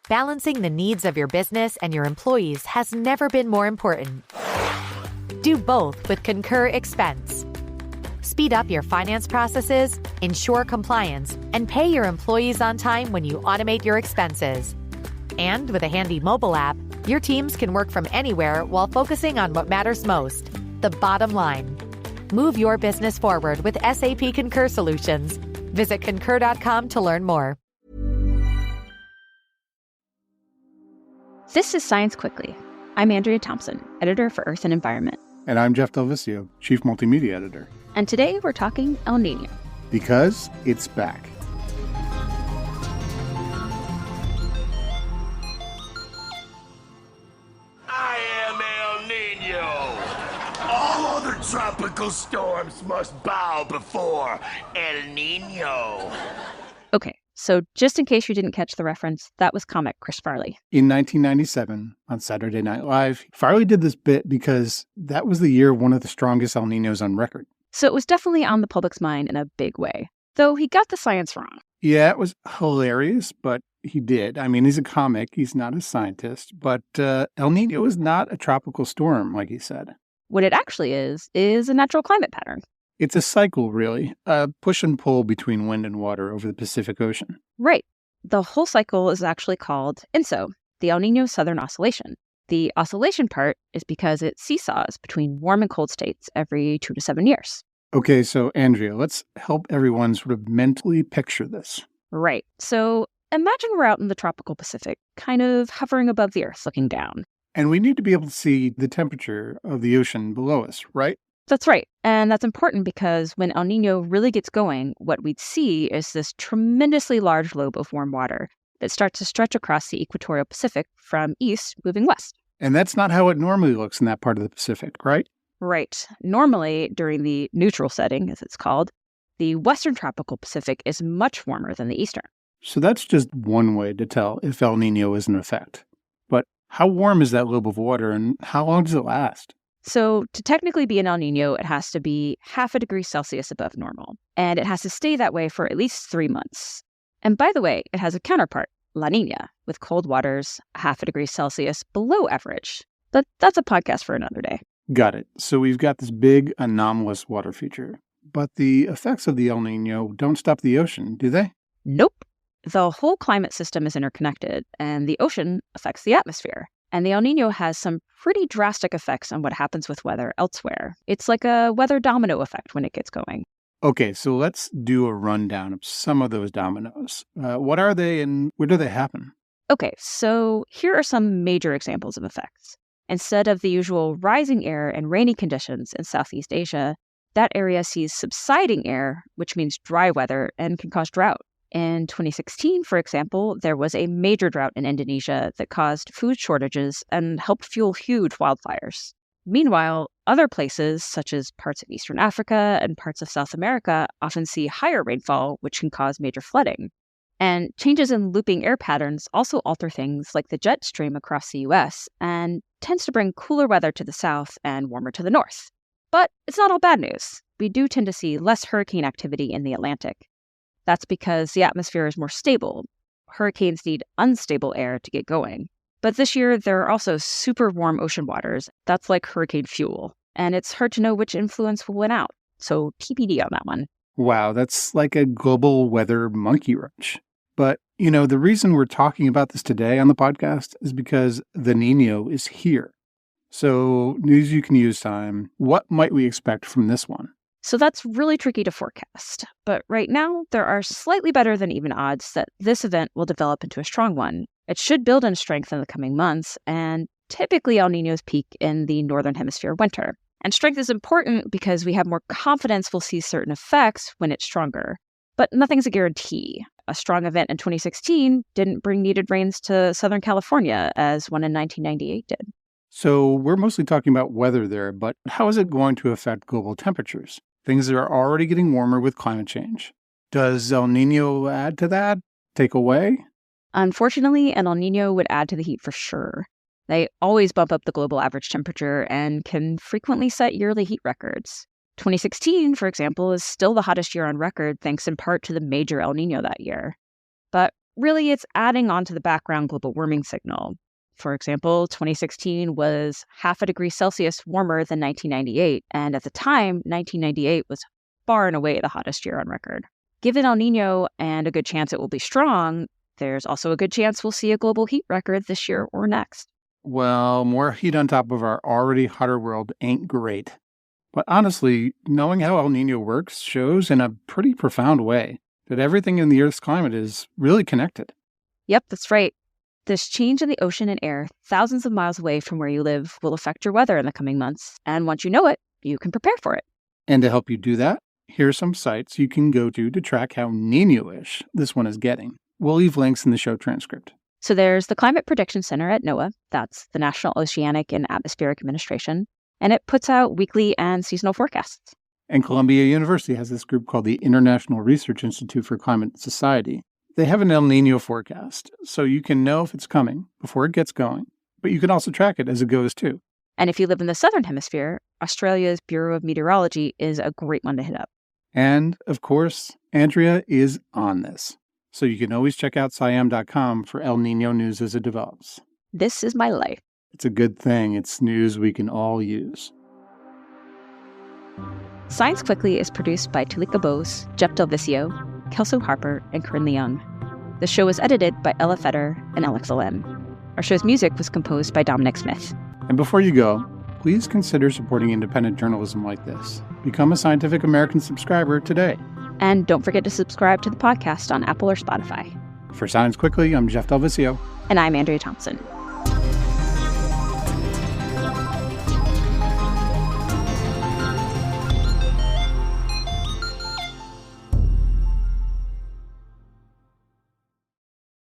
balancing the needs of your business and your employees has never been more important. Do both with Concur Expense. Speed up your finance processes, ensure compliance, and pay your employees on time when you automate your expenses. And with a handy mobile app, your teams can work from anywhere while focusing on what matters most, the bottom line. Move your business forward with SAP Concur Solutions. Visit concur.com to learn more. This is Science Quickly. I'm Andrea Thompson, editor for Earth and Environment. And I'm Jeff Delvicio, chief multimedia editor. And today we're talking El Niño. Because it's back. I am El Niño. All other tropical storms must bow before El Niño. Okay, so just in case you didn't catch the reference, that was comic Chris Farley. In 1997, on Saturday Night Live, Farley did this bit because that was the year of one of the strongest El Niños on record. So it was definitely on the public's mind in a big way, though he got the science wrong. Yeah, it was hilarious, but he did. I mean, he's a comic, he's not a scientist, but El Niño is not a tropical storm, like he said. What it actually is a natural climate pattern. It's a cycle, really, a push and pull between wind and water over the Pacific Ocean. Right. The whole cycle is actually called ENSO, the El Niño Southern Oscillation. The oscillation part is because it seesaws between warm and cold states every 2 to 7 years. Okay, so Andrea, let's help everyone sort of mentally picture this. Right. So imagine we're out in the tropical Pacific, kind of hovering above the Earth, looking down. And we need to be able to see the temperature of the ocean below us, right? That's right. And that's important because when El Niño really gets going, what we'd see is this tremendously large lobe of warm water that starts to stretch across the equatorial Pacific from east moving west. And that's not how it normally looks in that part of the Pacific, right? Right. Normally, during the neutral setting, as it's called, the western tropical Pacific is much warmer than the eastern. So that's just one way to tell if El Niño is in effect. But how warm is that lobe of water and how long does it last? So to technically be an El Niño, it has to be 0.5 degree Celsius above normal. And it has to stay that way for at least 3 months. And by the way, it has a counterpart, La Niña, with cold waters 0.5 degree Celsius below average. But that's a podcast for another day. Got it. So we've got this big anomalous water feature. But the effects of the El Niño don't stop the ocean, do they? Nope. The whole climate system is interconnected, and the ocean affects the atmosphere. And the El Niño has some pretty drastic effects on what happens with weather elsewhere. It's like a weather domino effect when it gets going. Okay, so let's do a rundown of some of those dominoes. What are they and where do they happen? Okay, so here are some major examples of effects. Instead of the usual rising air and rainy conditions in Southeast Asia, that area sees subsiding air, which means dry weather and can cause drought. In 2016, for example, there was a major drought in Indonesia that caused food shortages and helped fuel huge wildfires. Meanwhile, other places, such as parts of Eastern Africa and parts of South America, often see higher rainfall, which can cause major flooding. And changes in looping air patterns also alter things like the jet stream across the U.S. and tends to bring cooler weather to the south and warmer to the north. But it's not all bad news. We do tend to see less hurricane activity in the Atlantic. That's because the atmosphere is more stable. Hurricanes need unstable air to get going. But this year, there are also super warm ocean waters. That's like hurricane fuel. And it's hard to know which influence will win out. So TBD on that one. Wow, that's like a global weather monkey wrench. But, you know, the reason we're talking about this today on the podcast is because the Niño is here. So, news you can use time. What might we expect from this one? So that's really tricky to forecast. But right now, there are slightly better than even odds that this event will develop into a strong one. It should build in strength in the coming months, and typically El Niños peak in the Northern Hemisphere winter. And strength is important because we have more confidence we'll see certain effects when it's stronger. But nothing's a guarantee. A strong event in 2016 didn't bring needed rains to Southern California as one in 1998 did. So we're mostly talking about weather there, but how is it going to affect global temperatures? Things are already getting warmer with climate change. Does El Niño add to that? Take away? Unfortunately, an El Niño would add to the heat for sure. They always bump up the global average temperature and can frequently set yearly heat records. 2016, for example, is still the hottest year on record thanks in part to the major El Niño that year. But really it's adding on to the background global warming signal. For example, 2016 was half a degree Celsius warmer than 1998, and at the time, 1998 was far and away the hottest year on record. Given El Niño and a good chance it will be strong, there's also a good chance we'll see a global heat record this year or next. Well, more heat on top of our already hotter world ain't great. But honestly, knowing how El Niño works shows in a pretty profound way that everything in the Earth's climate is really connected. Yep, that's right. This change in the ocean and air thousands of miles away from where you live will affect your weather in the coming months. And once you know it, you can prepare for it. And to help you do that, here are some sites you can go to track how Niño-ish this one is getting. We'll leave links in the show transcript. So there's the Climate Prediction Center at NOAA. That's the National Oceanic and Atmospheric Administration. And it puts out weekly and seasonal forecasts. And Columbia University has this group called the International Research Institute for Climate Society. They have an El Niño forecast, so you can know if it's coming before it gets going, but you can also track it as it goes too. And if you live in the Southern Hemisphere, Australia's Bureau of Meteorology is a great one to hit up. And, of course, Andrea is on this, so you can always check out SciAm.com for El Niño news as it develops. This is my life. It's a good thing. It's news we can all use. Science Quickly is produced by Talika Bose, Jeff Del Vicio, Kelso Harper, and Corinne Leung. The show was edited by Ella Fetter and Alexa Lim. Our show's music was composed by Dominic Smith. And before you go, please consider supporting independent journalism like this. Become a Scientific American subscriber today. And don't forget to subscribe to the podcast on Apple or Spotify. For Science Quickly, I'm Jeff Del Vicio. And I'm Andrea Thompson.